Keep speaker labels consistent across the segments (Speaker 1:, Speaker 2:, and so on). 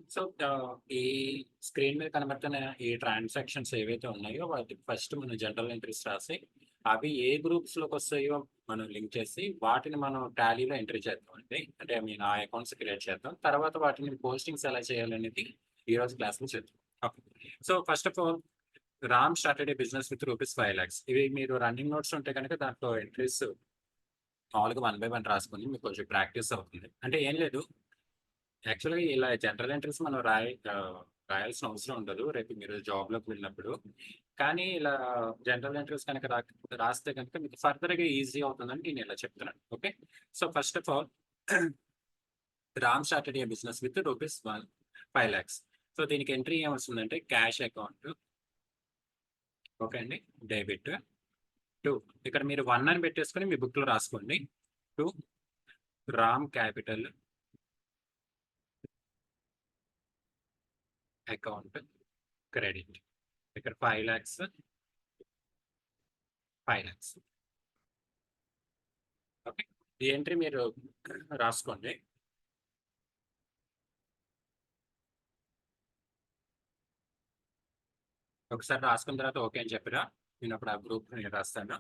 Speaker 1: So, ఈ screen మీద కనబడుతున్న ఈ ట్రాన్సాక్షన్స్ ఏవైతే ఉన్నాయో వాటికి ఫస్ట్ మనం జనరల్ ఎంట్రీస్ రాసి, అవి ఏ గ్రూప్స్‌లోకొస్తాయో మనం లింక్ చేసి, వాటిని మనం టాలీలో ఎంట్రీ చేద్దామండి. అంటే ఐ మీన్ ఆ అకౌంట్స్ క్రియేట్ చేద్దాం. తర్వాత వాటిని పోస్టింగ్స్ ఎలా చేయాలనేది ఈరోజు క్లాస్‌లో చేద్దాం. Okay. So, first of all Ram started a business with rupees 5,00,000 ఇవి మీరు రన్నింగ్ నోట్స్ ఉంటే గనక దాంట్లో ఎంట్రీస్ మామూలుగా 1 బై 1 రాసుకొని మీకు కొంచెం ప్రాక్టీస్ అవుతుంది. అంటే ఏం లేదు, యాక్చువల్‌గా ఇలా జనరల్ ఎంట్రీస్ మనం రాయాల్సిన అవసరం ఉండదు. రేపు మీరు జాబ్‌లోకి వెళ్ళినప్పుడు. కానీ ఇలా జనరల్ ఎంట్రీస్ కనుక రాస్తే గనుక మీకు ఫర్దర్‌గా ఈజీ అవుతుందని నేను ఇలా చెప్తున్నాను. Okay. So, first of all Ram started a business with rupees 5,00,000 so, దీనికి ఎంట్రీ ఏమొస్తుందంటే క్యాష్ అకౌంట్. ఓకే అండి. డెబిట్ 2 ఇక్కడ మీరు 1 అని పెట్టేసుకొని మీ బుక్‌లో రాసుకోండి. 2 రామ్ క్యాపిటల్ అకౌంట్ క్రెడిట్. ఇక్కడ 5,00,000 5,00,000. ఓకే. ఈ ఎంట్రీ మీరు రాసుకోండి. ఒకసారి రాసుకున్న తర్వాత ఓకే అని చెప్పిరా, నేను అప్పుడు ఆ గ్రూప్ నేను రాస్తాను.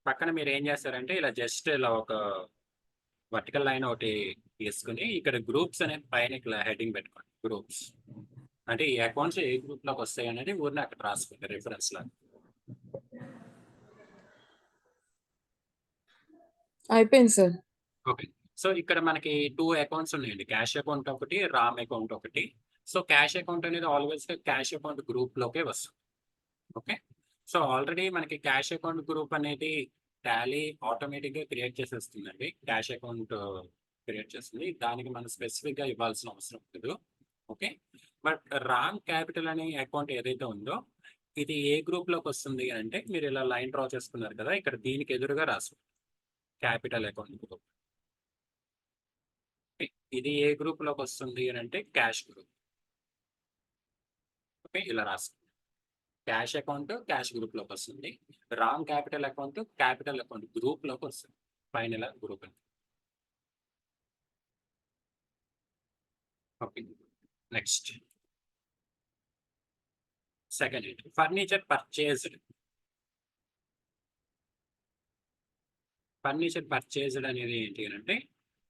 Speaker 1: పక్కన మీరు ఏం చేస్తారంటే ఇలా జస్ట్ ఇలా ఒక వర్టికల్ లైన్ ఒకటి తీసుకొని ఇక్కడ గ్రూప్స్ అనే పైన ఇట్లా హెడ్డింగ్ పెట్టుకోండి. గ్రూప్స్ అంటే ఈ అకౌంట్స్ ఏ గ్రూప్ లోకి వస్తాయి అనేది ఊరిని అక్కడ రాసుకోండి రిఫరెన్స్ లాగా.
Speaker 2: అయిపోయింది సార్.
Speaker 1: ఓకే. సో, ఇక్కడ మనకి 2 అకౌంట్స్ ఉన్నాయండి. క్యాష్ అకౌంట్ ఒకటి, రామ్ అకౌంట్ ఒకటి. సో, క్యాష్ అకౌంట్ అనేది ఆల్వేస్‌గా క్యాష్ అకౌంట్ గ్రూప్‌లోకే వస్తుంది. ఓకే. సో, ఆల్రెడీ మనకి క్యాష్ అకౌంట్ గ్రూప్ అనేది టాలీ ఆటోమేటిక్‌గా క్రియేట్ చేసేస్తుందండి. క్యాష్ అకౌంట్ క్రియేట్ చేస్తుంది. దానికి మనం స్పెసిఫిక్‌గా ఇవ్వాల్సిన అవసరం ఉండదు. ఓకే. బట్ రామ్ క్యాపిటల్ అనే అకౌంట్ ఏదైతే ఉందో, ఇది ఏ గ్రూప్‌లోకి వస్తుంది అంటే మీరు ఇలా లైన్ డ్రా చేసుకున్నారు కదా! ఇక్కడ దీనికి ఎదురుగా రాసుకోండి. Capital account group. ఇది ఏ గ్రూప్‌లోకి వస్తుంది అనంటే క్యాష్ గ్రూప్. ఓకే. ఇలా రాసుకోండి. క్యాష్ అకౌంట్ క్యాష్ గ్రూప్‌లోకి వస్తుంది. Ram capital account capital account గ్రూప్‌లోకి వస్తుంది. పైన ఇలా గ్రూప్ అని. Okay. Next second entry furniture purchased. Furniture purchased అనేది ఏంటి అనంటే,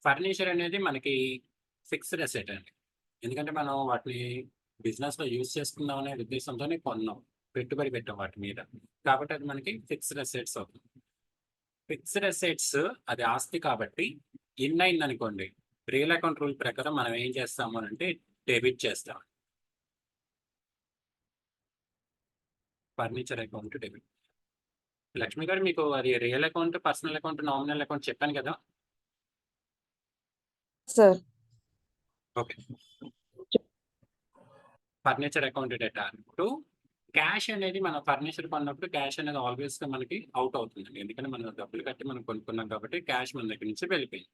Speaker 1: ఫర్నిచర్ అనేది మనకి ఫిక్స్డ్ అసెట్ అండి. ఎందుకంటే మనం వాటిని బిజినెస్‌లో యూజ్ చేసుకుందాం అనే ఉద్దేశంతోనే కొన్నాం. పెట్టుబడి పెట్టాం వాటి మీద. కాబట్టి అది మనకి ఫిక్స్డ్ అసెట్స్ అవుతుంది. ఫిక్స్డ్ అసెట్స్ అది ఆస్తి కాబట్టి ఇన్ అయిందనుకోండి, రియల్ అకౌంట్ రూల్ ప్రకారం మనం ఏం చేస్తాము అనంటే డెబిట్ చేస్తాం. Furniture account debit. లక్ష్మి గారు మీకు అది real account, personal account, nominal account చెప్పాను కదా!
Speaker 2: Sir.
Speaker 1: Okay. Furniture account data to cash అనేది మనం ఫర్నిచర్ కొన్నప్పుడు క్యాష్ అనేది ఆల్వేస్‌గా మనకి ఔట్ అవుతుందండి. ఎందుకంటే మనం డబ్బులు కట్టి మనం కొనుక్కున్నాం కాబట్టి క్యాష్ మన దగ్గర నుంచి వెళ్ళిపోయింది.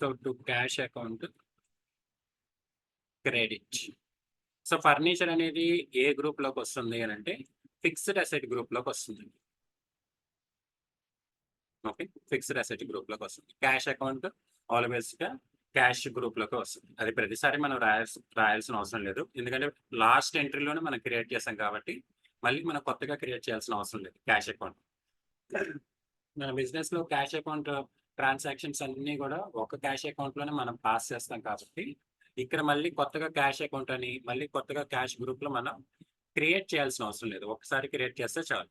Speaker 1: So, to cash account credit. So, furniture అనేది ఏ గ్రూప్‌లోకి వస్తుంది అనంటే ఫిక్స్డ్ అసెట్ గ్రూప్‌లోకి వస్తుంది. ఓకే. ఫిక్స్డ్ అసెట్ గ్రూప్‌లోకి వస్తుంది. క్యాష్ అకౌంట్ ఆల్వేస్‌గా క్యాష్ గ్రూప్‌లోకి వస్తుంది. అది ప్రతిసారి మనం రాయాల్సిన అవసరం లేదు. ఎందుకంటే లాస్ట్ ఎంట్రీలోనే మనం క్రియేట్ చేసాం కాబట్టి, మళ్ళీ మనం కొత్తగా క్రియేట్ చేయాల్సిన అవసరం లేదు క్యాష్ అకౌంట్. మన బిజినెస్‌లో క్యాష్ అకౌంట్ ట్రాన్సాక్షన్స్ అన్నీ గూడా ఒక క్యాష్ అకౌంట్‌లోనే మనం పాస్ చేస్తాం కాబట్టి, ఇక్కడ మళ్ళీ కొత్తగా క్యాష్ అకౌంట్ అని, మళ్ళీ కొత్తగా క్యాష్ గ్రూప్‌లో మనం క్రియేట్ చేయాల్సిన అవసరం లేదు. ఒకసారి క్రియేట్ చేస్తే చాలు.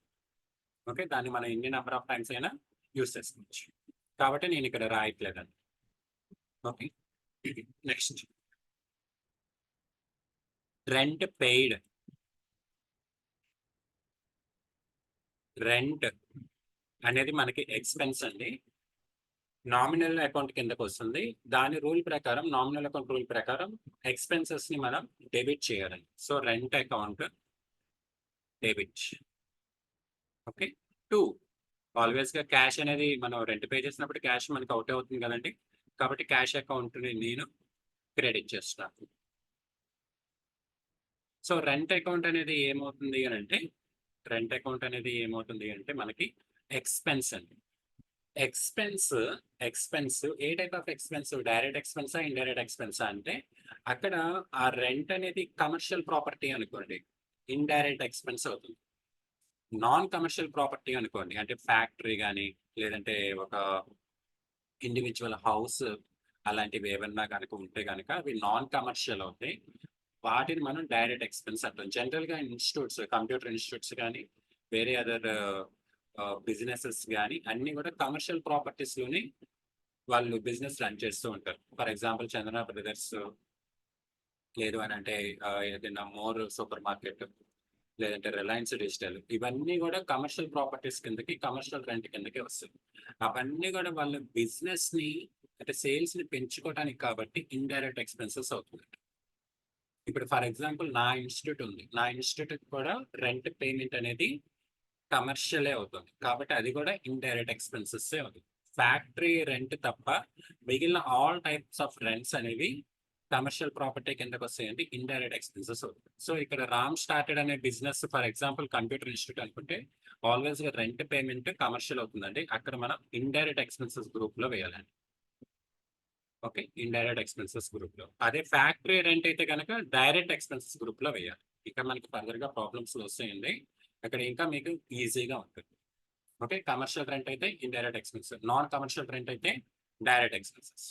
Speaker 1: ఓకే. దాన్ని మనం ఎన్ని నంబర్ ఆఫ్ టైమ్స్ అయినా యూజ్ చేసుకోవచ్చు. కాబట్టి నేను ఇక్కడ రాయట్లేదండి. Okay. Next rent paid. Rent అనేది మనకి ఎక్స్‌పెన్స్ అండి. నామినల్ అకౌంట్ కిందకొస్తుంది. దాని రూల్ ప్రకారం నామినల్ అకౌంట్ రూల్ ప్రకారం ఎక్స్‌పెన్సెస్‌ని మనం డెబిట్ చేయాలండి. So, rent account debit. Okay. 2 ఆల్వేస్‌గా క్యాష్ అనేది మనం రెంట్ పే చేసినప్పుడు క్యాష్ మనకి ఔటే అవుతుంది కదండీ! కాబట్టి క్యాష్ అకౌంట్‌ని నేను క్రెడిట్ చేస్తున్నాను. సో, రెంట్ అకౌంట్ అనేది ఏమవుతుంది అనంటే, రెంట్ అకౌంట్ అనేది ఏమవుతుంది అంటే మనకి ఎక్స్‌పెన్స్ అండి. ఎక్స్‌పెన్స్, ఎక్స్‌పెన్స్ ఏ టైప్ ఆఫ్ ఎక్స్‌పెన్స్? డైరెక్ట్ ఎక్స్‌పెన్సా? ఇండైరెక్ట్ ఎక్స్‌పెన్సా? అంటే అక్కడ ఆ రెంట్ అనేది కమర్షియల్ ప్రాపర్టీ అనుకోండి. ఇండైరెక్ట్ ఎక్స్‌పెన్స్ అవుతుంది. నాన్ కమర్షియల్ ప్రాపర్టీ అనుకోండి. అంటే ఫ్యాక్టరీ గాని, లేదంటే ఒక ఇండివిడ్యువల్ హౌస్ అలాంటివి ఏవన్నా గనక ఉంటే గనక అవి నాన్ కమర్షియల్ అవుతాయి. వాటిని మనం డైరెక్ట్ ఎక్స్‌పెన్స్ అంటాం. జనరల్‌గా ఇన్‌స్టిట్యూట్స్, కంప్యూటర్ ఇన్‌స్టిట్యూట్స్ గాని, వేరే అదర్ బిజినెసెస్ గాని అన్నీ గూడా కమర్షియల్ ప్రాపర్టీస్‌లోని వాళ్ళు బిజినెస్ రన్ చేస్తూ ఉంటారు. ఫర్ ఎగ్జాంపుల్ 'చందన బ్రదర్స్' లేదు అనంటే ఏదైనా మోర్ సూపర్ మార్కెట్ లేదంటే 'రిలయన్స్ డిజిటల్' ఇవన్నీ గూడా కమర్షియల్ ప్రాపర్టీస్ కిందకి, కమర్షియల్ రెంట్ కిందకే వస్తాయి. అవన్నీ గూడా వాళ్ళ బిజినెస్‌ని అంటే సేల్స్‌ని పెంచుకోవడానికి కాబట్టి ఇండైరెక్ట్ ఎక్స్‌పెన్సెస్ అవుతుంది. ఇప్పుడు ఫర్ ఎగ్జాంపుల్ నా ఇన్‌స్టిట్యూట్ ఉంది. నా ఇన్‌స్టిట్యూట్‌కి కూడా రెంట్ పేమెంట్ అనేది కమర్షియలే అవుతుంది. కాబట్టి అది కూడా ఇండైరెక్ట్ ఎక్స్‌పెన్సెస్సే అవుతుంది. ఫ్యాక్టరీ రెంట్ తప్ప మిగిలిన ఆల్ టైప్స్ ఆఫ్ రెంట్స్ అనేవి కమర్షియల్ ప్రాపర్టీ కిందకొస్తాయండి. ఇండైరెక్ట్ ఎక్స్‌పెన్సెస్ అవుతుంది. సో, ఇక్కడ రామ్ స్టార్టెడ్ అనే business for example computer institute అనుకుంటే ఆల్వేస్‌గా రెంట్ పేమెంట్ కమర్షియల్ అవుతుందండి. అక్కడ మనం ఇండైరెక్ట్ ఎక్స్‌పెన్సెస్ గ్రూప్‌లో వేయాలండి. ఓకే. ఇండైరెక్ట్ ఎక్స్‌పెన్సెస్ గ్రూప్‌లో. అదే ఫ్యాక్టరీ రెంట్ అయితే గనక డైరెక్ట్ ఎక్స్‌పెన్సెస్ గ్రూప్‌లో వేయాలి. ఇక మనకి ఫర్దర్‌గా ప్రాబ్లమ్స్‌లో వస్తాయండి. అక్కడ ఇంకా మీకు ఈజీగా ఉంటుంది. ఓకే. కమర్షియల్ రెంట్ అయితే indirect expense. Non commercial rent అయితే డైరెక్ట్ ఎక్స్‌పెన్సెస్.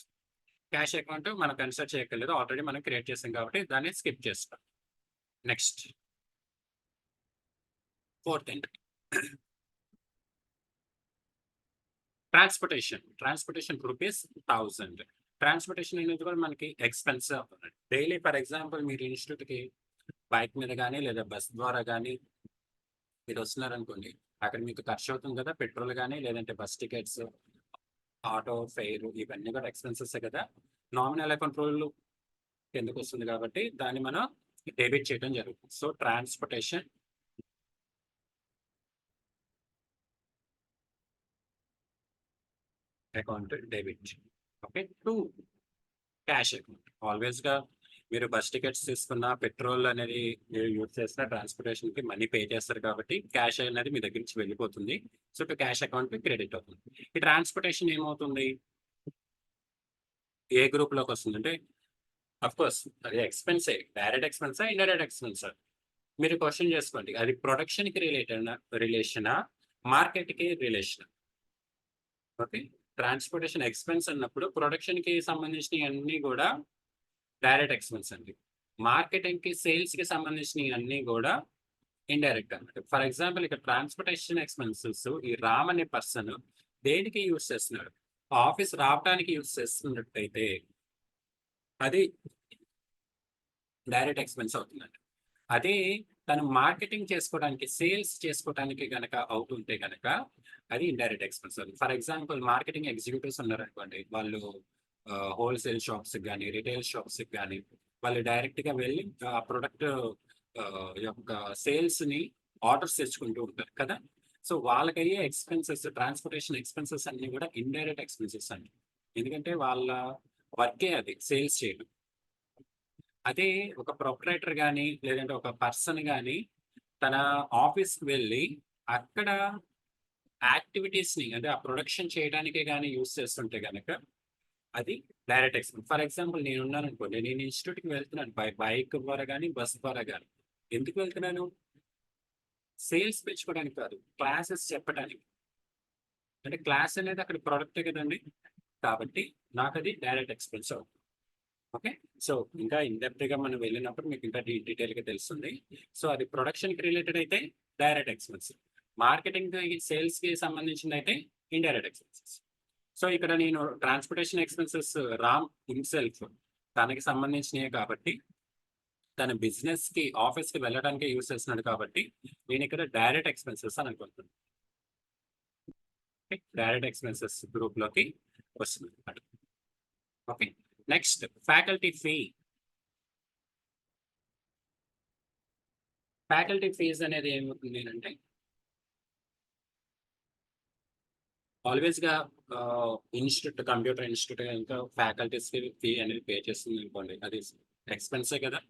Speaker 1: క్యాష్ అకౌంట్ మనం కన్సిడర్ చేయక్కర్లేదు. ఆల్రెడీ మనం క్రియేట్ చేసాం కాబట్టి దాన్ని స్కిప్ చేస్తాం. Next fourth entry transportation. Transportation rupees 1000. Transportation అనేది కూడా మనకి ఎక్స్‌పెన్స్ అవుతుందండి. డైలీ ఫర్ ఎగ్జాంపుల్ మీరు ఇన్‌స్టిట్యూట్‌కి బైక్ మీద గాని, లేదా బస్ ద్వారా గాని మీరొస్తున్నారనుకోండి. అక్కడ మీకు ఖర్చవుతుంది కదా! పెట్రోల్ గాని, లేదంటే బస్ టికెట్స్, ఆటో ఫేర్ ఇవన్నీ కూడా ఎక్స్‌పెన్సెసే కదా! నామినల్ అకౌంట్ రూల్ కిందకొస్తుంది కాబట్టి దాన్ని మనం డెబిట్ చేయడం జరుగుతుంది. So, transportation account debit. Okay. 2 cash account. ఆల్వేస్‌గా మీరు బస్ టికెట్స్ తీసుకున్న, పెట్రోల్ అనేది మీరు యూజ్ చేసిన ట్రాన్స్‌పోర్టేషన్‌కి మనీ పే చేస్తారు కాబట్టి క్యాష్ అనేది మీ దగ్గర నుంచి వెళ్ళిపోతుంది. సో, టు క్యాష్ అకౌంట్‌కి క్రెడిట్ అవుతుంది. ఈ ట్రాన్స్‌పోర్టేషన్ ఏమవుతుంది? ఏ గ్రూప్‌లోకొస్తుందంటే ఆఫ్‌కోర్స్ అది ఎక్స్‌పెన్సే. డైరెక్ట్ ఎక్స్‌పెన్సా? ఇండైరెక్ట్ ఎక్స్‌పెన్సా? మీరు క్వెషన్ చేసుకోండి. అది ప్రొడక్షన్‌కి రిలేషనా? మార్కెట్‌కి రిలేషనా? ఓకే. ట్రాన్స్‌పోర్టేషన్ ఎక్స్‌పెన్స్ అన్నప్పుడు ప్రొడక్షన్‌కి సంబంధించినయన్నీ గూడా డైరెక్ట్ ఎక్స్‌పెన్స్ అండి. మార్కెటింగ్‌కి, సేల్స్‌కి సంబంధించినయన్నీ గూడా ఇండైరెక్ట్ అన్నమాట. ఫర్ ఎగ్జాంపుల్ ఇక్కడ ట్రాన్స్‌పోర్టేషన్ ఎక్స్‌పెన్సెస్ ఈ రామ్ అనే పర్సన్ దేనికి యూజ్ చేస్తున్నాడు? ఆఫీస్ రావటానికి యూజ్ చేస్తున్నట్టయితే అది డైరెక్ట్ ఎక్స్‌పెన్స్ అవుతుందండి. అదే తను మార్కెటింగ్ చేసుకోవడానికి, సేల్స్ చేసుకోవటానికి గనక అవుతుంటే గనక అది ఇండైరెక్ట్ ఎక్స్‌పెన్స్ అవుతుంది. ఫర్ ఎగ్జాంపుల్ మార్కెటింగ్ ఎగ్జిక్యూటివ్స్ ఉన్నారనుకోండి. వాళ్ళు హోల్‌సేల్ షాప్స్‌కి గాని, రిటైల్ షాప్స్‌కి గాని వాళ్ళు డైరెక్ట్‌గా వెళ్లి ఆ ప్రొడక్ట్ యొక్క సేల్స్‌ని ఆర్డర్స్ తెచ్చుకుంటూ ఉంటారు కదా! సో, వాళ్ళకయ్యే ఎక్స్‌పెన్సెస్ ట్రాన్స్‌పోర్టేషన్ ఎక్స్‌పెన్సెస్ అన్నీ కూడా ఇండైరెక్ట్ ఎక్స్‌పెన్సెస్ అండి. ఎందుకంటే వాళ్ళ వర్కే అది సేల్స్ చేయడం. అదే ఒక ప్రొప్రైటర్ గాని, లేదంటే ఒక పర్సన్ గాని తన ఆఫీస్‌కి వెళ్లి అక్కడ యాక్టివిటీస్‌ని అంటే ఆ ప్రొడక్షన్ చేయడానికే గాని యూజ్ చేస్తుంటే గనక అది డైరెక్ట్ ఎక్స్‌పెన్స్. ఫర్ ఎగ్జాంపుల్ నేనున్నాననుకోండి. నేను ఇన్‌స్టిట్యూట్‌కి వెళ్తున్నాను బైక్ ద్వారా గాని, బస్ ద్వారా గాని. ఎందుకు వెళ్తున్నాను? సేల్స్ పెంచుకోవడానికి కాదు. క్లాసెస్ చెప్పడానికి. అంటే క్లాస్ అనేది అక్కడ ప్రొడక్టే కదండీ! కాబట్టి నాకది డైరెక్ట్ ఎక్స్‌పెన్స్ అవుతుంది. ఓకే. సో, ఇంకా ఇన్ డెప్త్‌గా మనం వెళ్ళినప్పుడు మీకు ఇంకా డీటెయిల్‌గా తెలుస్తుంది. సో, అది ప్రొడక్షన్‌కి రిలేటెడ్ అయితే డైరెక్ట్ ఎక్స్‌పెన్స్. మార్కెటింగ్‌కి, సేల్స్‌కి సంబంధించిందయితే ఇండైరెక్ట్ ఎక్స్‌పెన్సెస్. సో, ఇక్కడ నేను ట్రాన్స్‌పోర్టేషన్ ఎక్స్‌పెన్సెస్ రామ్ హిమ్సెల్ఫ్ తనకి సంబంధించినయే కాబట్టి, తన బిజినెస్‌కి, ఆఫీస్‌కి వెళ్ళడానికే యూజ్ చేస్తున్నాడు కాబట్టి, నేనిక్కడ డైరెక్ట్ ఎక్స్‌పెన్సెస్ అని అనుకుంటున్నాను. ఓకే. డైరెక్ట్ ఎక్స్‌పెన్సెస్ గ్రూప్‌లోకి వస్తుందన్నమాట. Okay. Next faculty fee. Faculty fees అనేది ఏమవుతుంది అంటే ఆల్వేస్‌గా కంప్యూటర్ ఇన్‌స్టిట్యూట్ ఇంకా ఫ్యాకల్టీస్‌కి ఫీ అనేది పే చేస్తుందనుకోండి. అది ఎక్స్‌పెన్సే కదా!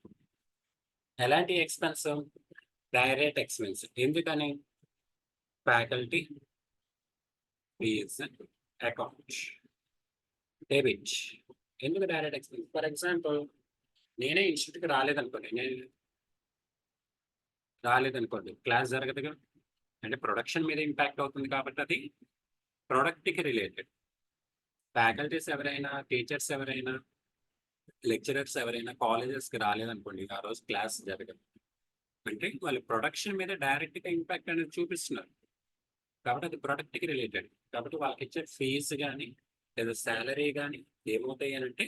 Speaker 1: ఎలాంటి ఎక్స్‌పెన్స్? Direct expense. ఎందుకని? Faculty fees account debit. ఎందుకు డైరెక్ట్ ఎక్స్పెన్స్? ఫర్ ఎగ్జాంపుల్ నేనే ఇన్స్టిట్యూట్కి రాలేదనుకోండి, క్లాస్ జరగదుగా. అంటే ప్రొడక్షన్ మీద ఇంపాక్ట్ అవుతుంది కాబట్టి అది ప్రొడక్ట్కి రిలేటెడ్. ఫ్యాకల్టీస్ ఎవరైనా, టీచర్స్ ఎవరైనా, లెక్చరర్స్ ఎవరైనా కాలేజెస్కి రాలేదనుకోండి, ఆ రోజు క్లాస్ జరగదు. అంటే వాళ్ళు ప్రొడక్షన్ మీద డైరెక్ట్గా ఇంపాక్ట్ అనేది చూపిస్తున్నారు కాబట్టి అది ప్రొడక్ట్కి రిలేటెడ్. కాబట్టి వాళ్ళకి ఇచ్చే ఫీజు కానీ లేదా శాలరీ కానీ ఏమవుతాయి అని అంటే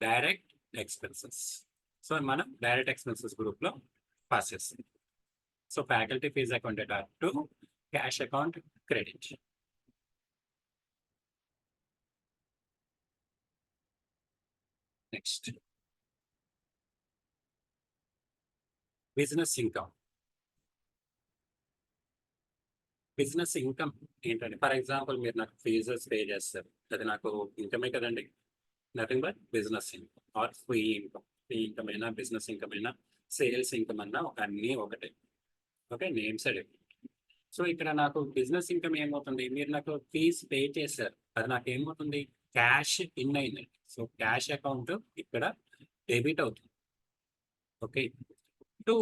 Speaker 1: డైరెక్ట్ ఎక్స్పెన్సెస్. సో మనం డైరెక్ట్ ఎక్స్పెన్సెస్ గ్రూప్లో పాస్ చేస్తాం. So faculty fees accounted to cash account credit. Next business income. Business income ఏంటంటే, ఫర్ ఎగ్జాంపుల్ మీరు నాకు ఫీజెస్ పే చేస్తారు, అది నాకు ఇన్కమే కదండి. Nothing but business income or free income. Free income అయినా, బిజినెస్ ఇన్కమ్ అయినా, సేల్స్ ఇన్కమ్ అన్నా అన్నీ ఒకటే. Okay, name side. సో ఇక్కడ నాకు బిజినెస్ ఇన్కమ్ ఏమవుతుంది, మీరు నాకు ఫీజ్ పే చేశారు, అది నాకు ఏమవుతుంది, క్యాష్ ఇన్ అయిందండి. సో క్యాష్ అకౌంట్ ఇక్కడ డెబిట్ అవుతుంది. ఓకే. 2,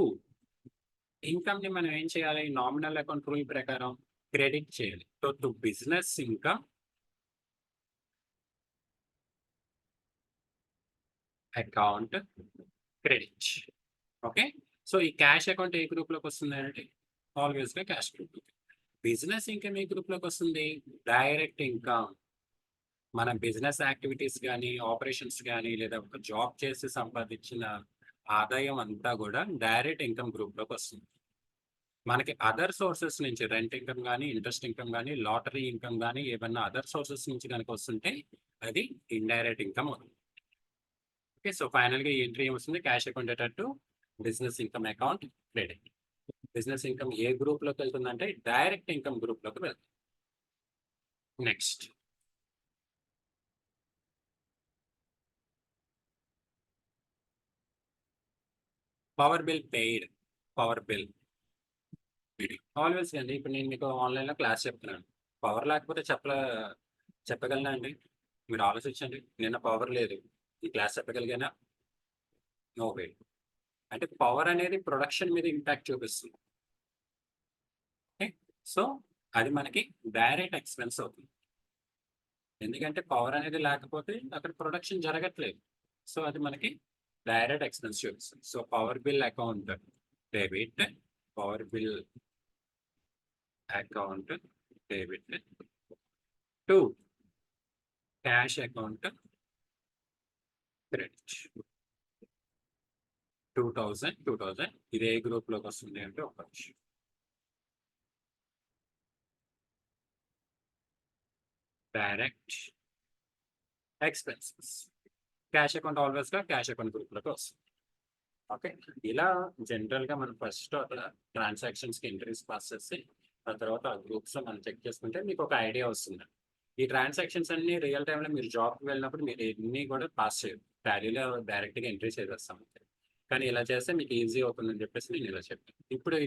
Speaker 1: ఇన్కమ్ ని మనం ఏం చేయాలి, నామినల్ అకౌంట్ రూల్ ప్రకారం క్రెడిట్ చేయాలి. So to business income account credit. Okay. So ఈ క్యాష్ అకౌంట్ ఏ గ్రూప్ లోకి వస్తుంది అంటే ఆల్వేస్ గా క్యాష్ గ్రూప్. బిజినెస్ ఇన్కమ్ ఏ గ్రూప్ లోకి వస్తుంది, డైరెక్ట్ ఇన్కమ్. మన బిజినెస్ యాక్టివిటీస్ కానీ, ఆపరేషన్స్ కానీ, లేదా ఒక జాబ్ చేసి సంపాదించిన ఆదాయం అంతా కూడా డైరెక్ట్ ఇన్కమ్ గ్రూప్ లోకి వస్తుంది. మనకి అదర్ సోర్సెస్ నుంచి రెంట్ ఇన్కమ్ కానీ, ఇంట్రెస్ట్ ఇన్కమ్ కానీ, లాటరీ ఇన్కమ్ కానీ, ఏమన్నా అదర్ సోర్సెస్ నుంచి కనుక వస్తుంటే అది ఇండైరెక్ట్ ఇన్కమ్ అవుతుంది. ఓకే. సో ఫైనల్ గా ఈ ఎంట్రీ ఏమొస్తుంది, cash account to business income account credit. Business income A group లోకి వెళ్తుందంటే డైరెక్ట్ ఇన్కమ్ గ్రూప్ లోకి వెళ్తుంది. Next power bill paid. Power bill always అండి. ఇప్పుడు నేను మీకు ఆన్లైన్లో క్లాస్ చెప్తున్నాను, పవర్ లేకపోతే చెప్పగలనా అండి? మీరు ఆలోచించండి. నిన్న పవర్ లేదు, ఈ క్లాస్ చెప్పగలిగానా? No way. అంటే పవర్ అనేది ప్రొడక్షన్ మీద ఇంపాక్ట్ చూపిస్తుంది. ఓకే. సో అది మనకి డైరెక్ట్ ఎక్స్పెన్స్ అవుతుంది, ఎందుకంటే పవర్ అనేది లేకపోతే అక్కడ ప్రొడక్షన్ జరగట్లేదు. సో అది మనకి డైరెక్ట్ ఎక్స్పెన్స్ చూపిస్తుంది. So power bill account debit, power bill account debit to cash account credit. 2000 ఇది ఏ గ్రూప్ లోకి వస్తుంది అంటే ఒక నిమిషం. Direct expenses. Cash account always గా క్యాష్ అకౌంట్ గ్రూప్ లోకి వస్తుంది. ఓకే. ఇలా జనరల్ గా మనం ఫస్ట్ అక్కడ ట్రాన్సాక్షన్స్ కి ఎంట్రీస్ పాస్ చేసి ఆ తర్వాత ఆ గ్రూప్స్ లో మనం చెక్ చేసుకుంటే మీకు ఒక ఐడియా వస్తుంది. ఈ ట్రాన్సాక్షన్స్ అన్ని రియల్ టైంలో మీరు జాబ్కి వెళ్ళినప్పుడు మీరు ఎన్ని కూడా పాస్ చేయరు, టాలీలో డైరెక్ట్ గా ఎంట్రీ చేసేస్తాం. కానీ ఇలా చేస్తే మీకు ఈజీ అవుతుందని చెప్పేసి నేను ఇలా చెప్తాను. ఇప్పుడు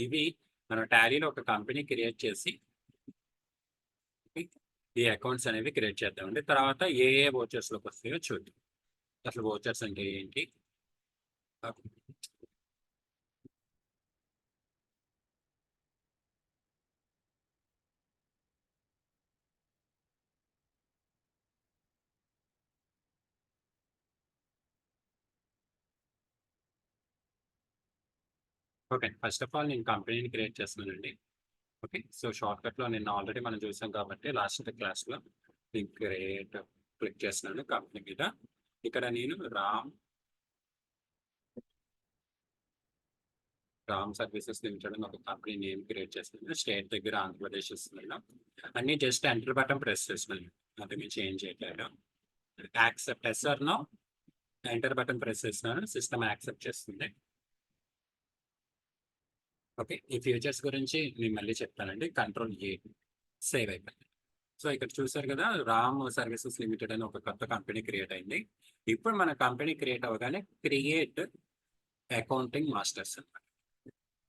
Speaker 1: ఇవి మనం టాలీలో ఒక కంపెనీ క్రియేట్ చేసి ఈ అకౌంట్స్ అనేవి క్రియేట్ చేద్దామండి. తర్వాత ఏ వోచర్స్ లోకి వస్తాయో చూద్దాం. అసలు వోచర్స్ అంటే ఏంటి? ఓకే. ఫస్ట్ ఆఫ్ ఆల్ నేను కంపెనీని క్రియేట్ చేస్తున్నానండి. ఓకే. సో షార్ట్ కట్ లో నేను ఆల్రెడీ మనం చూసాం కాబట్టి లాస్ట్ క్లాస్ లో నేను క్రియేట్ క్లిక్ చేస్తున్నాను కంపెనీ మీద. ఇక్కడ నేను రామ్ సర్వీసెస్ లిమిటెడ్ అని ఒక కంపెనీ నేమ్ క్రియేట్ చేస్తున్నాను. స్టేట్ దగ్గర ఆంధ్రప్రదేశ్ ఇస్తున్నాను. అన్ని జస్ట్ ఎంటర్ బటన్ ప్రెస్ చేస్తున్నాను, అది మీరు చేంజ్ చేయట్లేదు. Accept yes or no, enter button press చేస్తున్నాను, సిస్టమ్ యాక్సెప్ట్ చేస్తుంది. ఓకే. ఈ ఫ్యూచర్స్ గురించి నేను మళ్ళీ చెప్తానండి. కంట్రోల్ ఏ, సేవ్ అయిపోయింది. సో ఇక్కడ చూసారు కదా, రామ్ సర్వీసెస్ లిమిటెడ్ అని ఒక కొత్త కంపెనీ క్రియేట్ అయింది. ఇప్పుడు మన కంపెనీ క్రియేట్ అవ్వగానే క్రియేట్ అకౌంటింగ్ మాస్టర్స్ అన్నమాట.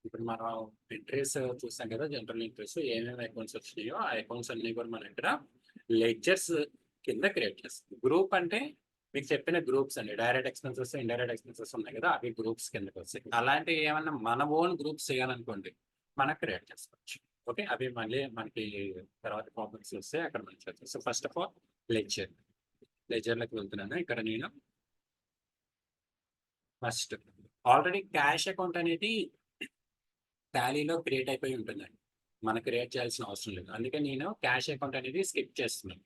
Speaker 1: ఇప్పుడు మనం ఎంట్రీస్ చూసాం కదా, జనరల్ ఎంట్రీస్ ఏమేమి అకౌంట్స్ వచ్చినాయో ఆ అకౌంట్స్ అన్ని కూడా మనం ఇక్కడ లెడ్జర్స్ కింద క్రియేట్ చేస్తాం. గ్రూప్ అంటే మీకు చెప్పిన గ్రూప్స్ అండి. డైరెక్ట్ ఎక్స్‌పెన్సెస్, ఇండైరెక్ట్ ఎక్స్‌పెన్సెస్ ఉన్నాయి కదా! అవి గ్రూప్స్ కిందకి వస్తాయి. అలాంటివి ఏమన్నా మన ఓన్ గ్రూప్స్ చేయాలనుకోండి, మనం క్రియేట్ చేసుకోవచ్చు. ఓకే. అవి మళ్ళీ మనకి తర్వాత ప్రాబ్లమ్స్ వస్తే అక్కడ మనం చేద్దాం. So, first of all ledger. లెడ్జర్‌లోకి వెళ్తున్నాను. ఇక్కడ నేను ఫస్ట్ ఆల్రెడీ క్యాష్ అకౌంట్ అనేది టాలీలో క్రియేట్ అయిపోయి ఉంటుందండి. మనం క్రియేట్ చేయాల్సిన అవసరం లేదు. అందుకే నేను క్యాష్ అకౌంట్ అనేది స్కిప్ చేస్తున్నాను.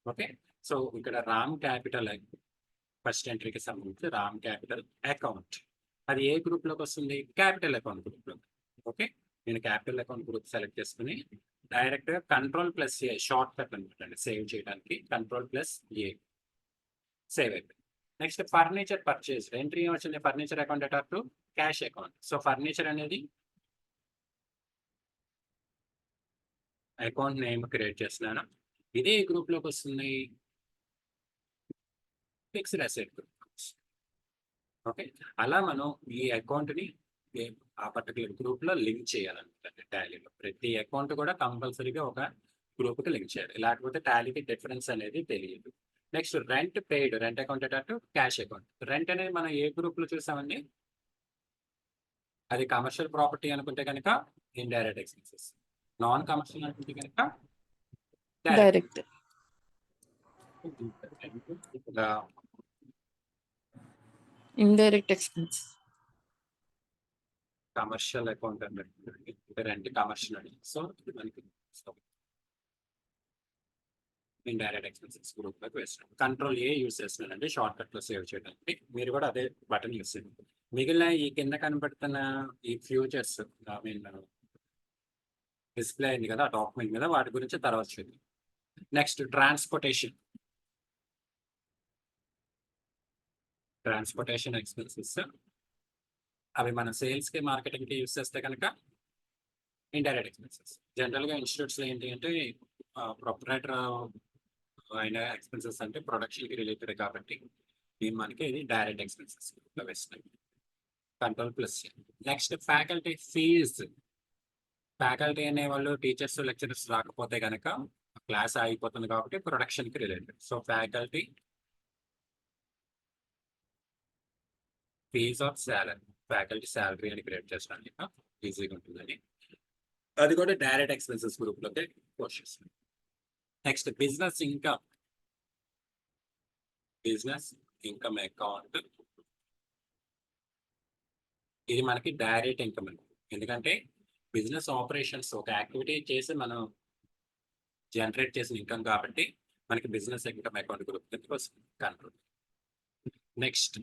Speaker 1: ఓకే. సో, ఇక్కడ రామ్ క్యాపిటల్ ఫస్ట్ ఎంట్రీకి సంబంధించి రామ్ క్యాపిటల్ అకౌంట్. అది ఏ గ్రూప్‌లోకి వస్తుంది? క్యాపిటల్ అకౌంట్ గ్రూప్‌లోకి. ఓకే. నేను క్యాపిటల్ అకౌంట్ గ్రూప్ సెలెక్ట్ చేసుకొని డైరెక్ట్‌గా కంట్రోల్+A షార్ట్ కట్ అనమాట సేవ్ చేయడానికి. కంట్రోల్+A సేవ్ అయిపోయింది. నెక్స్ట్ ఫర్నిచర్ పర్చేజ్ ఎంట్రీ ఏమొచ్చింది? ఫర్నిచర్ అకౌంట్ అటార్ to cash account. So, furniture అనేది అకౌంట్ నేమ్ క్రియేట్ చేస్తున్నాను. ఇదే గ్రూప్‌లోకి వస్తుంది. Fixed asset group. ఓకే. అలా మనం ఈ అకౌంట్‌ని ఆ పర్టిక్యులర్ గ్రూప్‌లో లింక్ చేయాలన్నమాట టాలీలో. ప్రతి అకౌంట్ కూడా కంపల్సరీగా ఒక గ్రూప్‌కి లింక్ చేయాలి. లేకపోతే టాలీకి డిఫరెన్స్ అనేది తెలియదు. Next rent paid. Rent account అటార్ క్యాష్ అకౌంట్. రెంట్ అనేది మనం ఏ గ్రూప్‌లో చూసామండి? అది కమర్షియల్ ప్రాపర్టీ అనుకుంటే గనక ఇండైరెక్ట్ ఎక్స్‌పెన్సెస్. నాన్ కమర్షియల్ అనుకుంటే గనక డైరెక్ట్.
Speaker 2: డైరెక్ట్.
Speaker 1: ఇక్కడ
Speaker 2: ఇండైరెక్ట్ ఎక్స్‌పెన్స్.
Speaker 1: కమర్షియల్ అకౌంట్ అన్నట్టు రెంట్ కమర్షియల్ అని. సో, ఇది మనకి ఇండైరెక్ట్ ఎక్స్‌పెన్సెస్ గ్రూప్‌లోకి వేస్తున్నాను. కంట్రోల్+A యూజ్ చేస్తున్నానండి షార్ట్ కట్‌లో సేవ్ చేయడానికి. మీరు కూడా అదే బటన్ యూజ్ చేయండి. మిగిలిన ఈ కింద కనబడుతున్న ఈ ఫ్యూచర్స్ ఐ మీన్ డిస్‌ప్లే అయింది కదా! ఆ డాక్యుమెంట్ మీద వాటి గురించి తర్వాత చూద్దాం. నెక్స్ట్ ట్రాన్స్‌పోర్టేషన్ ఎక్స్‌పెన్సెస్ అవి మన సేల్స్‌కి, మార్కెటింగ్‌కి యూజ్ చేస్తే కనుక ఇండైరెక్ట్ ఎక్స్‌పెన్సెస్. జనరల్‌గా ఇన్‌స్టిట్యూట్స్‌లో ఏంటి అంటే ప్రొప్రైటర్ అయిన ఎక్స్‌పెన్సెస్ అంటే ప్రొడక్షన్‌కి రిలేటెడ్ కాబట్టి మనకి ఇది డైరెక్ట్ ఎక్స్‌పెన్సెస్‌లో వేస్తున్నాం. Control C. Next faculty fees. Faculty అనేవాళ్ళు టీచర్స్, లెక్చరర్స్ రాకపోతే గనక క్లాస్ ఆగిపోతుంది కాబట్టి ప్రొడక్షన్‌కి related. So, faculty fees or salary. Faculty salary అని క్రియేట్ చేస్తున్నాను ఇక్కడ. ఈజీగా ఉంటుందని. అది కూడా డైరెక్ట్ ఎక్స్‌పెన్సెస్ గ్రూప్‌లోకి పోస్ట్ చేస్తున్నాను. Next business income account. ఇది మనకి డైరెక్ట్ ఇన్కమ్ అండి. ఎందుకంటే బిజినెస్ ఆపరేషన్స్ ఒక యాక్టివిటీ చేసి మనం జనరేట్ చేసిన ఇన్కమ్ కాబట్టి మనకి బిజినెస్ ఇన్కమ్ అకౌంట్ గ్రూప్ కిందకి వస్తుంది control. Next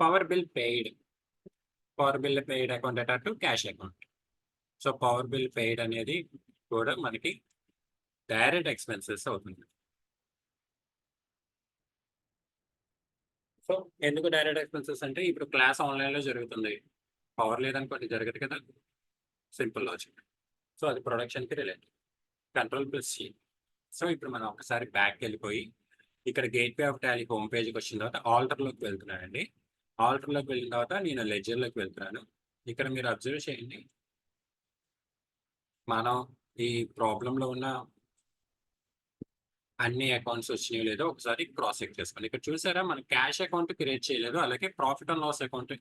Speaker 1: power bill paid account అటార్ to cash account. So, power bill paid అనేది కూడా మనకి డైరెక్ట్ ఎక్స్‌పెన్సెస్ అవుతుంది. సో, ఎందుకు డైరెక్ట్ ఎక్స్‌పెన్సెస్ అంటే ఇప్పుడు క్లాస్ ఆన్‌లైన్‌లో జరుగుతుంది. పవర్ లేదనుకోండి జరగదు కదా! Simple logic. సో, అది ప్రొడక్షన్‌కి రిలేటెడ్. కంట్రోల్+C. సో, ఇప్పుడు మనం ఒకసారి బ్యాక్‌కెళ్ళిపోయి ఇక్కడ గేట్‌వే ఆఫ్ టాలీ హోమ్ పేజ్‌కి వచ్చిన తర్వాత ఆల్టర్‌లోకి వెళ్తున్నానండి. ఆల్టర్‌లోకి వెళ్ళిన తర్వాత నేను లెడ్జర్‌లోకి వెళ్తున్నాను. ఇక్కడ మీరు అబ్జర్వ్ చేయండి. మనం ఈ ప్రాబ్లమ్‌లో ఉన్న అన్ని అకౌంట్స్ వచ్చినాయో లేదో ఒకసారి క్రాస్ చెక్ చేసుకోండి. ఇక్కడ చూసారా మనం క్యాష్ అకౌంట్ క్రియేట్ చేయలేదు. అలాగే ప్రాఫిట్ అండ్ లాస్ అకౌంట్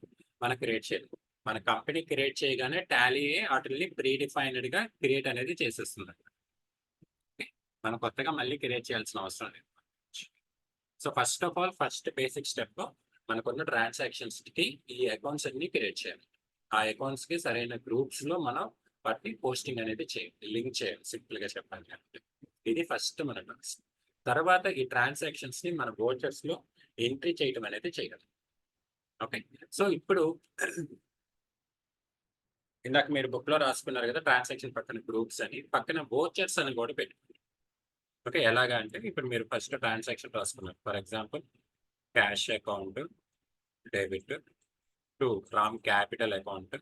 Speaker 1: మనం క్రియేట్ చేయలేదు. మన కంపెనీ క్రియేట్ చేయగానే టాలీ ఆటిల్ని ప్రీ డిఫైన్డ్‌గా క్రియేట్ అనేది చేసేస్తుంది. మనం కొత్తగా మళ్ళీ క్రియేట్ చేయాల్సిన అవసరం లేదు. So, first of all first basic step మనకున్న ట్రాన్సాక్షన్స్‌కి ఈ అకౌంట్స్ అన్ని క్రియేట్ చేయాలి. ఆ అకౌంట్స్‌కి సరైన గ్రూప్స్‌లో మనం వాటిని పోస్టింగ్ అనేది చేయాలి. లింక్ చేయాలి సింపుల్‌గా చెప్పాలి అంటే. ఇది ఫస్ట్ మన టాస్క్. తర్వాత ఈ ట్రాన్సాక్షన్స్‌ని మన వోచర్స్‌లో ఎంట్రీ చేయడం అనేది చేయాలి. ఓకే. సో, ఇప్పుడు ఇందాక మీరు బుక్‌లో రాసుకున్నారు కదా! ట్రాన్సాక్షన్ పక్కన గ్రూప్స్ అని. పక్కన వోచర్స్ అని కూడా పెట్టుకోండి. ఓకే. ఎలాగా అంటే ఇప్పుడు మీరు ఫస్ట్ ట్రాన్సాక్షన్ రాసుకున్నారు. For example cash account debit to Ram capital account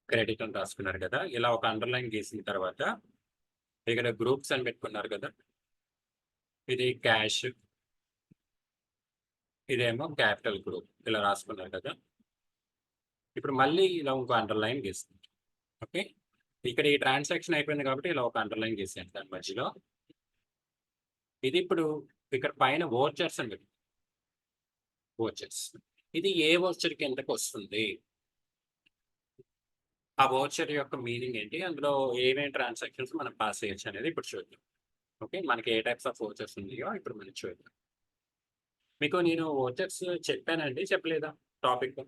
Speaker 1: credit అని రాసుకున్నారు కదా! ఇలా ఒక అండర్‌లైన్ గీసిన తర్వాత ఇక్కడ గ్రూప్స్ అని పెట్టుకున్నారు కదా! ఇది క్యాష్, ఇదేమో క్యాపిటల్ గ్రూప్ ఇలా రాసుకున్నారు కదా! ఇప్పుడు మళ్ళీ ఇలా ఇంకో అండర్‌లైన్ గీస్తుంది. ఓకే. ఇక్కడ ఈ ట్రాన్సాక్షన్ అయిపోయింది కాబట్టి ఇలా ఒక అండర్లైన్ చేసేయండి దాని మధ్యలో. ఇది ఇప్పుడు ఇక్కడ పైన వోచర్స్ అని పెట్టి వోచర్స్, ఇది ఏ వోచర్ కిందకి వస్తుంది, ఆ వోచర్ యొక్క మీనింగ్ ఏంటి, అందులో ఏమేమి ట్రాన్సాక్షన్స్ మనం పాస్ చేయొచ్చు అనేది ఇప్పుడు చూద్దాం. ఓకే, మనకి ఏ టైప్స్ ఆఫ్ వోచర్స్ ఉన్నాయో ఇప్పుడు మనం చూద్దాం. మీకు నేను వోచర్స్ చెప్పానండి, చెప్పలేదా టాపిక్?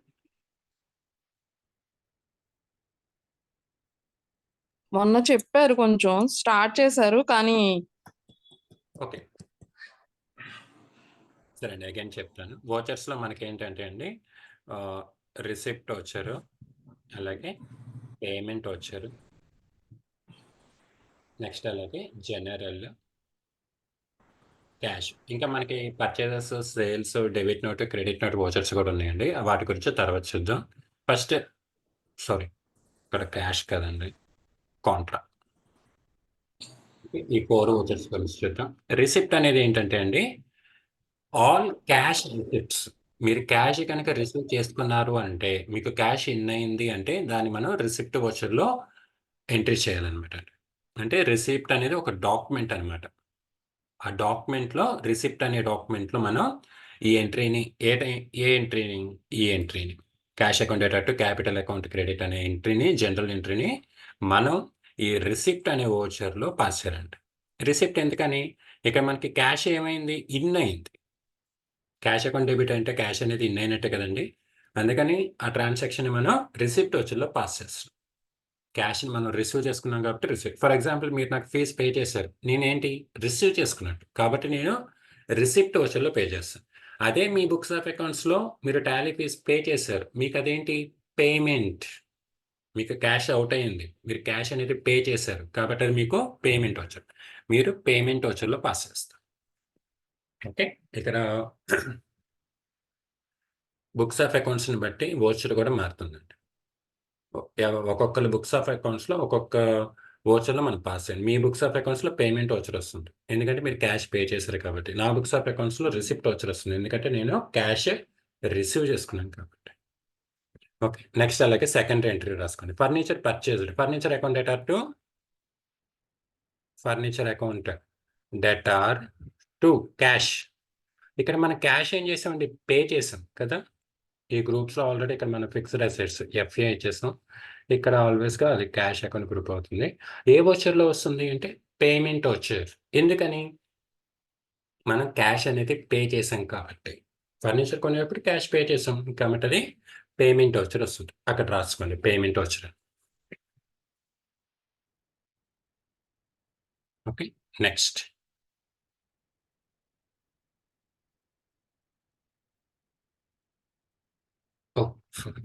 Speaker 2: మొన్న చెప్పారు, కొంచెం స్టార్ట్ చేశారు కానీ
Speaker 1: ఓకే సరే అండి, అగైన్ చెప్తాను. వోచర్స్లో మనకి ఏంటంటే అండి, రిసిప్ట్ వచ్చారు, అలాగే పేమెంట్ వచ్చారు, నెక్స్ట్ అలాగే జనరల్, క్యాష్, ఇంకా మనకి purchases, sales, debit note, credit note vouchers కూడా ఉన్నాయండి. వాటి గురించి తర్వాత చూద్దాం. ఫస్ట్ సారీ, ఇక్కడ క్యాష్ కదండి, కాంట్రా. ఈ 4 వోచర్స్ గురించి చూద్దాం. రిసిప్ట్ అనేది ఏంటంటే అండి, ఆల్ క్యాష్ రిసిప్ట్స్. మీరు క్యాష్ కనుక రిసీవ్ చేసుకున్నారు అంటే, మీకు క్యాష్ ఇన్ అయింది అంటే దాన్ని మనం రిసిప్ట్ వోచర్లో ఎంట్రీ చేయాలన్నమాట. అంటే రిసిప్ట్ అనేది ఒక డాక్యుమెంట్ అనమాట. ఆ డాక్యుమెంట్లో, రిసిప్ట్ అనే డాక్యుమెంట్లో మనం ఈ ఎంట్రీని ఏ ఎంట్రీని, ఈ ఎంట్రీని క్యాష్ అకౌంట్ డేటా క్యాపిటల్ అకౌంట్ క్రెడిట్ అనే ఎంట్రీని, జనరల్ ఎంట్రీని మనం ఈ రిసిప్ట్ అనే వోచర్లో పాస్ చేయాలంట. రిసిప్ట్ ఎందుకని, ఇక మనకి క్యాష్ ఏమైంది, ఇన్ అయింది. క్యాష్ అకౌంట్ డెబిట్ అంటే క్యాష్ అనేది ఇన్ అయినట్టే కదండి, అందుకని ఆ ట్రాన్సాక్షన్ మనం రిసిప్ట్ వోచర్లో పాస్ చేస్తాం. క్యాష్ని మనం రిసీవ్ చేసుకున్నాం కాబట్టి రిసిప్ట్. ఫర్ ఎగ్జాంపుల్, మీరు నాకు ఫీజు పే చేశారు, నేనేంటి రిసీవ్ చేసుకున్నట్టు, కాబట్టి నేను రిసిప్ట్ వోచర్లో పే చేస్తాను. అదే మీ బుక్స్ ఆఫ్ అకౌంట్స్లో మీరు టాలీ ఫీజు పే చేశారు, మీకు అదేంటి పేమెంట్, మీకు క్యాష్ అవుట్ అయ్యింది, మీరు క్యాష్ అనేది పే చేశారు కాబట్టి అది మీకు పేమెంట్ వోచర్, మీరు పేమెంట్ వోచర్లో పాస్ చేస్తారు. ఓకే, ఇక్కడ బుక్స్ ఆఫ్ అకౌంట్స్ని బట్టి వోచర్ కూడా మారుతుందండి. ఒక్కొక్కరు బుక్స్ ఆఫ్ అకౌంట్స్లో ఒక్కొక్క వోచర్లో మనం పాస్ చేయండి. మీ బుక్స్ ఆఫ్ అకౌంట్స్లో పేమెంట్ వోచర్ వస్తుంది, ఎందుకంటే మీరు క్యాష్ పే చేశారు కాబట్టి. నా బుక్స్ ఆఫ్ అకౌంట్స్లో రిసిప్ట్ వోచర్ వస్తుంది, ఎందుకంటే నేను క్యాష్ రిసీవ్ చేసుకున్నాను కాబట్టి. ఓకే, నెక్స్ట్ అలాగే సెకండ్ ఎంట్రీ రాసుకోండి. Furniture purchased, furniture account debtor to furniture account debtor to cash. ఇక్కడ మనం క్యాష్ ఏం చేసామండి, పే చేసాం కదా. ఈ గ్రూప్స్లో ఆల్రెడీ ఇక్కడ మనం ఫిక్స్డ్ అసెట్స్ ఎఫ్ఏ ఇచ్చేస్తాం, ఇక్కడ ఆల్వేస్గా అది క్యాష్ అకౌంట్ గ్రూప్ అవుతుంది. ఏ వోచర్లో వస్తుంది అంటే పేమెంట్ వోచర్, ఎందుకని మనం క్యాష్ అనేది పే చేసాం కాబట్టి. ఫర్నిచర్ కొనేటప్పుడు క్యాష్ పే చేసాం కాబట్టి అది పేమెంట్ వోచర్ వస్తుంది, అక్కడ రాసుకోండి payment voucher. Okay, next sorry,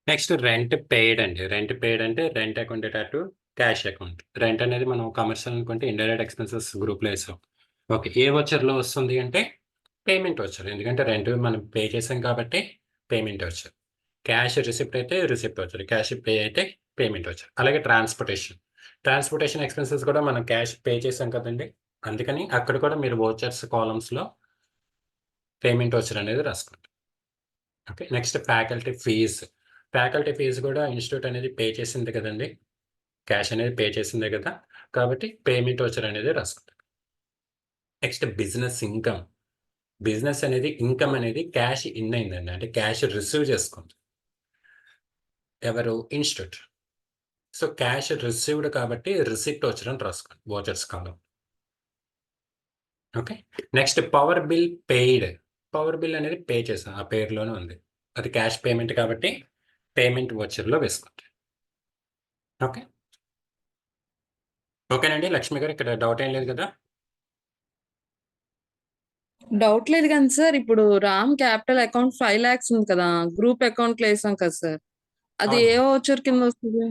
Speaker 1: next rent paid అండి. రెంట్ పెయిడ్ అంటే rent account to cash account. Rent అనేది మనం కమర్షియల్ అనుకుంటే ఇండైరెక్ట్ ఎక్స్పెన్సెస్ గ్రూప్లో వేసాం. ఓకే, ఏ వోచర్లో వస్తుంది అంటే పేమెంట్ వోచర్, ఎందుకంటే రెంట్ మనం పే చేసాం కాబట్టి పేమెంట్ వోచర్. క్యాష్ రిసిప్ట్ అయితే రిసిప్ట్ వోచర్, క్యాష్ పే అయితే పేమెంట్ వోచర్. అలాగే ట్రాన్స్పోర్టేషన్ ఎక్స్పెన్సెస్ కూడా మనం క్యాష్ పే చేసాం కదండి, అందుకని అక్కడ కూడా మీరు వోచర్స్ కాలమ్స్లో పేమెంట్ వోచర్ అనేది రాసుకోండి. ఓకే, నెక్స్ట్ ఫ్యాకల్టీ ఫీజు కూడా ఇన్స్టిట్యూట్ అనేది పే చేసింది కదండి, క్యాష్ అనేది పే చేసిందే కదా, కాబట్టి పేమెంట్ వోచర్ అనేది రాసుకుంటాం. నెక్స్ట్ బిజినెస్ అనేది ఇన్కమ్ అనేది క్యాష్ ఇన్ అయిందండి, అంటే క్యాష్ రిసీవ్ చేసుకుంది ఎవరు, ఇన్స్టిట్యూట్. సో క్యాష్ రిసీవ్డ్ కాబట్టి రిసిప్ట్ వోచర్ అని రాసుకోండి వోచర్స్ కాలం. ఓకే, నెక్స్ట్ పవర్ బిల్ అనేది పే చేసాం, ఆ పేరులోనే ఉంది, అది క్యాష్ పేమెంట్ కాబట్టి పేమెంట్ వోచర్లో వేసుకోండి. ఓకేనండి లక్ష్మి గారు, ఇక్కడ డౌట్ ఏం లేదు కదా.
Speaker 2: డౌట్ లేదు కానీ సార్, ఇప్పుడు రామ్ క్యాపిటల్ అకౌంట్ 5 lakhs ఉంది కదా, గ్రూప్ అకౌంట్ లో వేసాం కదా సార్, అది ఏ
Speaker 1: అవును,
Speaker 2: వోచర్ కింద వస్తుంది?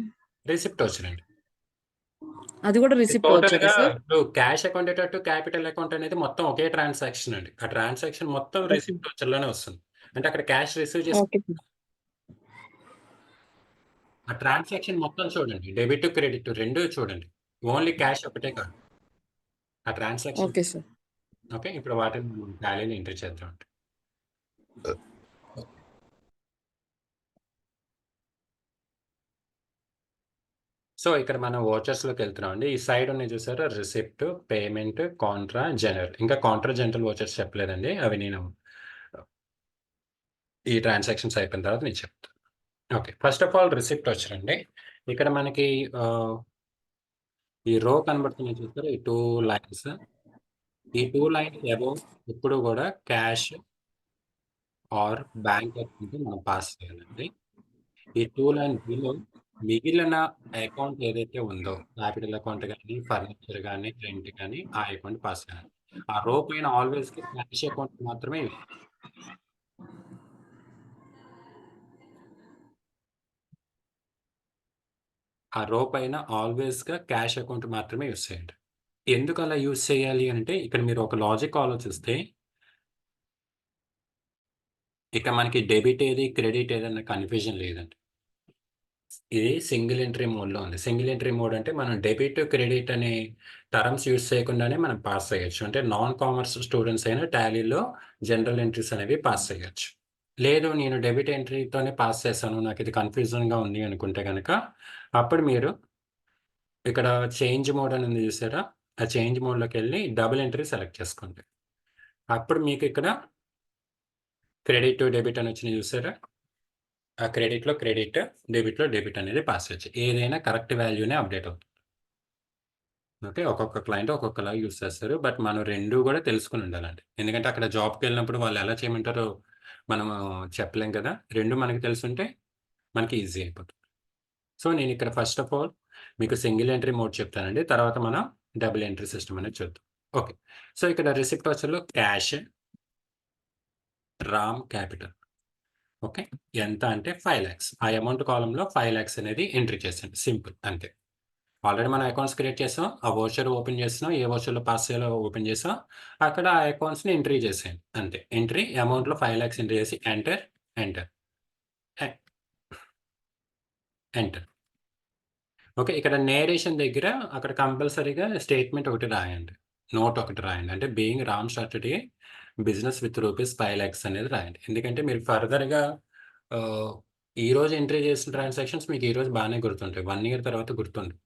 Speaker 1: రిసిప్ట్ వోచర్ అండి.
Speaker 2: అది కూడా రిసిప్ట్
Speaker 1: టోటల్
Speaker 2: వచ్చారా
Speaker 1: గా
Speaker 2: సార్?
Speaker 1: ఇప్పుడు cash account to capital account అనేది మొత్తం ఒకే ట్రాన్సాక్షన్ అండి. ఆ ట్రాన్సాక్షన్ మొత్తం
Speaker 2: ఓకే.
Speaker 1: రిసిప్ట్ వచ్చేలానే వస్తుంది. అంటే అక్కడ క్యాష్ రిసీవ్ చేసి
Speaker 2: ఓకే సార్.
Speaker 1: ఆ ట్రాన్సాక్షన్ మొత్తం చూడండి. డెబిట్ క్రెడిట్ రెండు చూడండి. ఓన్లీ క్యాష్ ఒకటే కాదు. ఆ ట్రాన్సాక్షన్.
Speaker 2: Okay sir.
Speaker 1: ఓకే. ఇప్పుడు వాటిని మనం టాలీలో ఎంటర్ చేద్దాం. సో ఇక్కడ మనం లోకి వెళ్తున్నాం అండి. ఈ సైడ్ ఉన్నాయి చూసారా, రిసిప్ట్, పేమెంట్, కాంట్రా, జనరల్. ఇంకా కాంట్రా జనరల్ వాచర్స్ చెప్పలేదండి. అవి నేను ఈ ట్రాన్సాక్షన్స్ అయిపోయిన తర్వాత నేను చెప్తాను. Okay. First of all receipt వచ్చరండి. ఇక్కడ మనకి ఈ రో కనబడుతున్నాయి చూసారా, ఈ 2 లైన్స్. ఈ 2 లైన్స్ అబోవ్ ఎప్పుడు కూడా క్యాష్ ఆర్ బ్యాంక్ అకౌంట్ మనం పాస్ చేయాలండి. ఈ 2 లైన్ బిలో మిగిలిన అకౌంట్ ఏదైతే ఉందో, క్యాపిటల్ అకౌంట్ కానీ, ఫర్నిచర్ కానీ, రెంట్ కానీ, ఆ అకౌంట్ పాస్ చేయాలి. ఆ రో పైన ఆల్వేస్ క్యాష్ అకౌంట్ మాత్రమే ఆ రో పైన ఆల్వేస్గా క్యాష్ అకౌంట్ మాత్రమే యూస్ చేయండి. ఎందుకు అలా యూస్ చేయాలి అంటే, ఇక్కడ మీరు ఒక లాజిక్ ఆలోచిస్తే, ఇక మనకి డెబిట్ ఏది, క్రెడిట్ ఏదన్న కన్ఫ్యూజన్ లేదండి. ఇది సింగిల్ ఎంట్రీ మోడ్లో ఉంది. సింగిల్ ఎంట్రీ మోడ్ అంటే మనం డెబిట్, క్రెడిట్ అనే టర్మ్స్ యూస్ చేయకుండానే మనం పాస్ చేయొచ్చు. అంటే నాన్ కామర్స్ స్టూడెంట్స్ అయినా టాలీలో జనరల్ ఎంట్రీస్ అనేవి పాస్ చేయొచ్చు. లేదు నేను డెబిట్ ఎంట్రీతోనే పాస్ చేశాను, నాకు ఇది కన్ఫ్యూజన్గా ఉంది అనుకుంటే కనుక, అప్పుడు మీరు ఇక్కడ చేంజ్ మోడ్ అని ఉంది చూసారా, ఆ చేంజ్ మోడ్లోకి వెళ్ళి డబుల్ ఎంట్రీ సెలెక్ట్ చేసుకోండి. అప్పుడు మీకు ఇక్కడ క్రెడిట్ టు డెబిట్ అని వచ్చింది చూసారా, ఆ క్రెడిట్లో క్రెడిట్, డెబిట్లో డెబిట్ అనేది పాస్ చేయొచ్చు. ఏదైనా కరెక్ట్ వాల్యూనే అప్డేట్ అవుతుంది. ఓకే. ఒక్కొక్క క్లయింట్ ఒక్కొక్కలా యూస్ చేస్తారు. బట్ మనం 2 కూడా తెలుసుకొని ఉండాలండి. ఎందుకంటే అక్కడ జాబ్‌కి వెళ్ళినప్పుడు వాళ్ళు ఎలా చేయమంటారో మనము చెప్పలేం కదా! 2 మనకు తెలిసుంటే మనకి ఈజీ అయిపోతుంది. సో, నేను ఇక్కడ ఫస్ట్ ఆఫ్ ఆల్ మీకు సింగిల్ ఎంట్రీ మోడ్ చెప్తానండి. తర్వాత మనం డబుల్ ఎంట్రీ సిస్టమ్ అనేది చూద్దాం. ఓకే. సో, ఇక్కడ రిసిప్ట్ వచ్చర్‌లో క్యాష్, రామ్ క్యాపిటల్. ఓకే. ఎంత అంటే 5,00,000. ఆ అమౌంట్ కాలమ్‌లో 5,00,000 అనేది ఎంట్రీ చేసేయండి. సింపుల్ అంతే. ఆల్రెడీ మనం అకౌంట్స్ క్రియేట్ చేసాం. ఆ వోచర్ ఓపెన్ చేస్తున్నాం. ఏ వోచర్‌లో పాస్ చేయాలో ఓపెన్ చేసాం. అక్కడ ఆ అకౌంట్స్‌ని ఎంట్రీ చేసేయండి. అంతే. ఎంట్రీ అమౌంట్‌లో 5,00,000 ఎంట్రీ చేసి ఎంటర్, ఎంటర్, ఎ ఎంటర్. ఓకే. ఇక్కడ నేరేషన్ దగ్గర అక్కడ కంపల్సరీగా స్టేట్మెంట్ ఒకటి రాయండి. నోట్ ఒకటి రాయండి. అంటే being Ram started a business with rupees 5,00,000 అనేది రాయండి. ఎందుకంటే మీరు ఫర్దర్‌గా ఆహ్, ఈరోజు ఎంట్రీ చేసిన ట్రాన్సాక్షన్స్ మీకు ఈరోజు బానే గుర్తుంటాయి. 1 ఇయర్ తర్వాత గుర్తుండవు.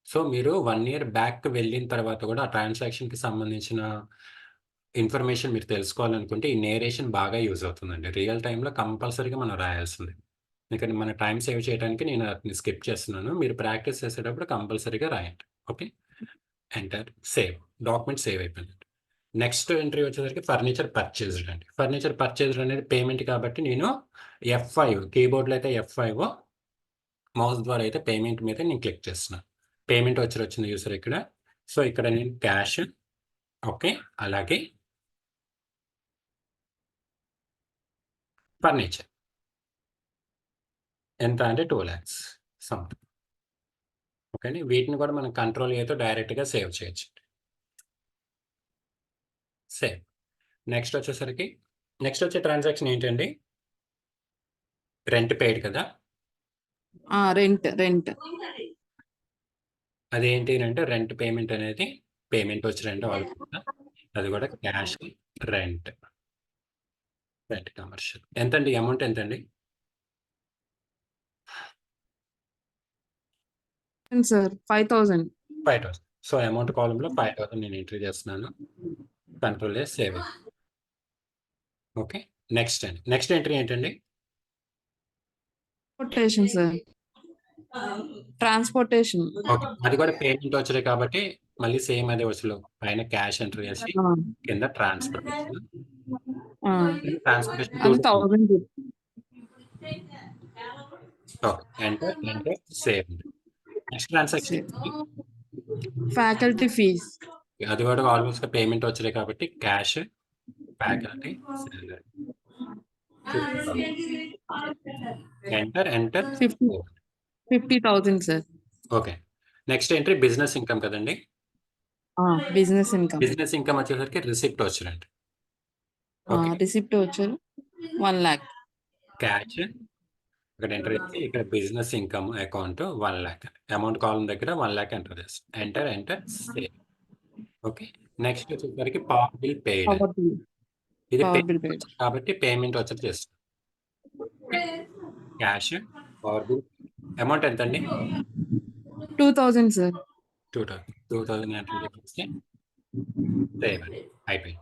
Speaker 1: సో, మీరు 1 ఇయర్ బ్యాక్ వెళ్ళిన తర్వాత కూడా ఆ ట్రాన్సాక్షన్‌కి సంబంధించిన ఇన్ఫర్మేషన్ మీరు తెలుసుకోవాలనుకుంటే ఈ నేరేషన్ బాగా యూజ్ అవుతుందండి. రియల్ టైమ్‌లో కంపల్సరీగా మనం రాయాల్సిందే. ఇక్కడ మన టైమ్ సేవ్ చేయడానికి నేను ఆటిని స్కిప్ చేస్తున్నాను. మీరు ప్రాక్టీస్ చేసేటప్పుడు కంపల్సరీగా రాయండి. Okay. Enter, save. Document save అయిపోయింది. నెక్స్ట్ ఎంట్రీ వచ్చేసరికి ఫర్నిచర్ పర్చేజ్డ్ అండి. ఫర్నిచర్ పర్చేజ్డ్ అనేది పేమెంట్ కాబట్టి నేను F5 కీబోర్డ్‌లో అయితే F5, మౌస్ ద్వారా అయితే పేమెంట్ మీద నేను క్లిక్ చేస్తున్నాను. పేమెంట్ వచ్చింది చూసారా ఇక్కడ. సో, ఇక్కడ నేను క్యాష్, ఓకే. అలాగే ఫర్నిచర్ ఎంత అంటే 2,00,000 సంథింగ్. ఓకే అండి. వీటిని కూడా మనం కంట్రోల్ ఏతో డైరెక్ట్‌గా సేవ్ చేయొచ్చు. సేవ్. నెక్స్ట్ వచ్చేసరికి నెక్స్ట్ వచ్చే ట్రాన్సాక్షన్ ఏంటండి? రెంట్ పెయిడ్ కదా!
Speaker 2: రెంట్.
Speaker 1: అదేంటి అంటే రెంట్ పేమెంట్ అనేది పేమెంట్ వచ్చి రెంట్ ఆల్రెడీ అది కూడా క్యాష్, రెంట్, రెంట్ కమర్షియల్. ఎంతండి అమౌంట్ ఎంతండి?
Speaker 2: సార్ 5,000.
Speaker 1: 5,000. సో, అమౌంట్ కాలమ్‌లో 5,000 నేను ఎంట్రీ చేస్తున్నాను. Control yes save. Okay. Next అండి. నెక్స్ట్ ఎంట్రీ ఏంటండి?
Speaker 2: Transportation sir. ట్రాన్స్‌పోర్టేషన్.
Speaker 1: ఓకే. అది కూడా పేమెంట్ వచ్చుడే కాబట్టి మళ్ళీ సేమ్ అదే వచ్చులో పైన క్యాష్ ఎంటర్ చేసి
Speaker 2: ఆ!
Speaker 1: కింద ట్రాన్స్‌పోర్టేషన్.
Speaker 2: ఆ!
Speaker 1: ట్రాన్స్‌పోర్టేషన్
Speaker 2: అది
Speaker 1: 2,000.
Speaker 2: 1000.
Speaker 1: Okay. Enter, enter, save. Next transaction
Speaker 2: faculty fees.
Speaker 1: అది కూడా ఆల్మోస్ట్ పేమెంట్ వచ్చుడే కాబట్టి cash, faculty, salary. 50,000. Enter, enter.
Speaker 2: 50,000 sir.
Speaker 1: Okay. Next entry business income కదండి.
Speaker 2: Business income.
Speaker 1: బిజినెస్ ఇన్కమ్ వచ్చేసరికి రిసిప్ట్ వచ్చిందండి. Okay.
Speaker 2: Receipt voucher 1 lakh.
Speaker 1: Cash ఇక్కడ enter చేసి ఇక్కడ business income account 1 lakh amount column దగ్గర 1 lakh ఎంటర్ చేస్తాం. Enter save. ఓకే. నెక్స్ట్ వచ్చేసరికి power bill paid.
Speaker 2: Power bill.
Speaker 1: ఇది
Speaker 2: పవర్ బిల్
Speaker 1: పేమెంట్
Speaker 2: పెయిడ్.
Speaker 1: కాబట్టి పేమెంట్ వచ్చేది చేస్తాం. క్యాష్ పవర్ బిల్ అమౌంట్ ఎంత అండి?
Speaker 2: 2000 సార్.
Speaker 1: 2000 ఎంటర్ చేస్తే సేవ్ అయిపోయింది.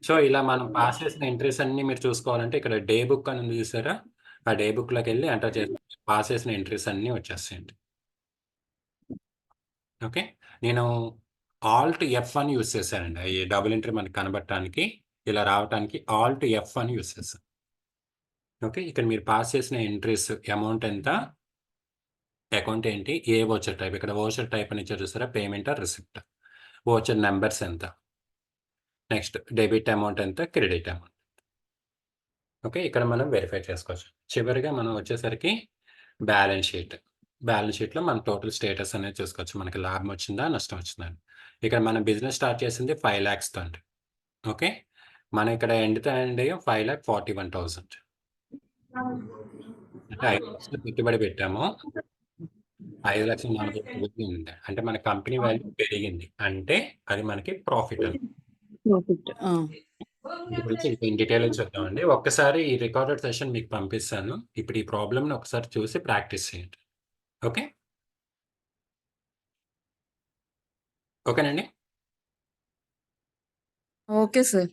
Speaker 1: సో ఇలా మనం పాస్ చేసిన ఎంట్రీస్ అన్ని మీరు చూసుకోవాలంటే ఇక్కడ డే బుక్ అని ఉంది చూసారా, ఆ డే బుక్ లోకి వెళ్ళి ఎంటర్ చేసి పాస్ చేసిన ఎంట్రీస్ అన్ని వచ్చేస్తాయండి. ఓకే. నేను ఆల్ట్ ఎఫ్ అని యూస్ చేశానండి. ఈ డబుల్ ఎంట్రీ మనకి కనబడటానికి ఇలా రావడానికి ఆల్ట్ ఎఫ్ అని యూస్ చేశాను. ఓకే. ఇక్కడ మీరు పాస్ చేసిన ఎంట్రీస్ అమౌంట్ ఎంత, అకౌంట్ ఏంటి, ఏ వోచర్ టైప్, ఇక్కడ వోచర్ టైప్ అని ఇచ్చారు చూసారా, payment are receipt, voucher numbers ఎంత, నెక్స్ట్ డెబిట్ అమౌంట్ ఎంత, క్రెడిట్ అమౌంట్. ఓకే. ఇక్కడ మనం వెరిఫై చేసుకోవచ్చు. చివరిగా మనం వచ్చేసరికి బ్యాలెన్స్ షీట్. బ్యాలెన్స్ షీట్లో మన టోటల్ స్టేటస్ అనేది చూసుకోవచ్చు. మనకి లాభం వచ్చిందా, నష్టం వచ్చిందా అని. ఇక్కడ మనం బిజినెస్ స్టార్ట్ చేసింది 5 lakhsతో అండి. ఓకే. మనం ఇక్కడ ఎండ్ 5,41,000 అంటే 5 లక్షలు పెట్టుబడి పెట్టాము. 5,40,000 ఉంది. అంటే మన కంపెనీ వాల్యూ పెరిగింది. అంటే అది మనకి ప్రాఫిట్ అని.
Speaker 2: ప్రాఫిట్.
Speaker 1: దీని గురించి ఇంకా ఇన్ డీటెయిల్ చూద్దామండి. ఒక్కసారి ఈ రికార్డెడ్ సెషన్ మీకు పంపిస్తాను. ఇప్పుడు ఈ ప్రాబ్లమ్ని ఒకసారి చూసి ప్రాక్టీస్ చేయండి. ఓకే. ఓకేనండి.
Speaker 2: Okay sir.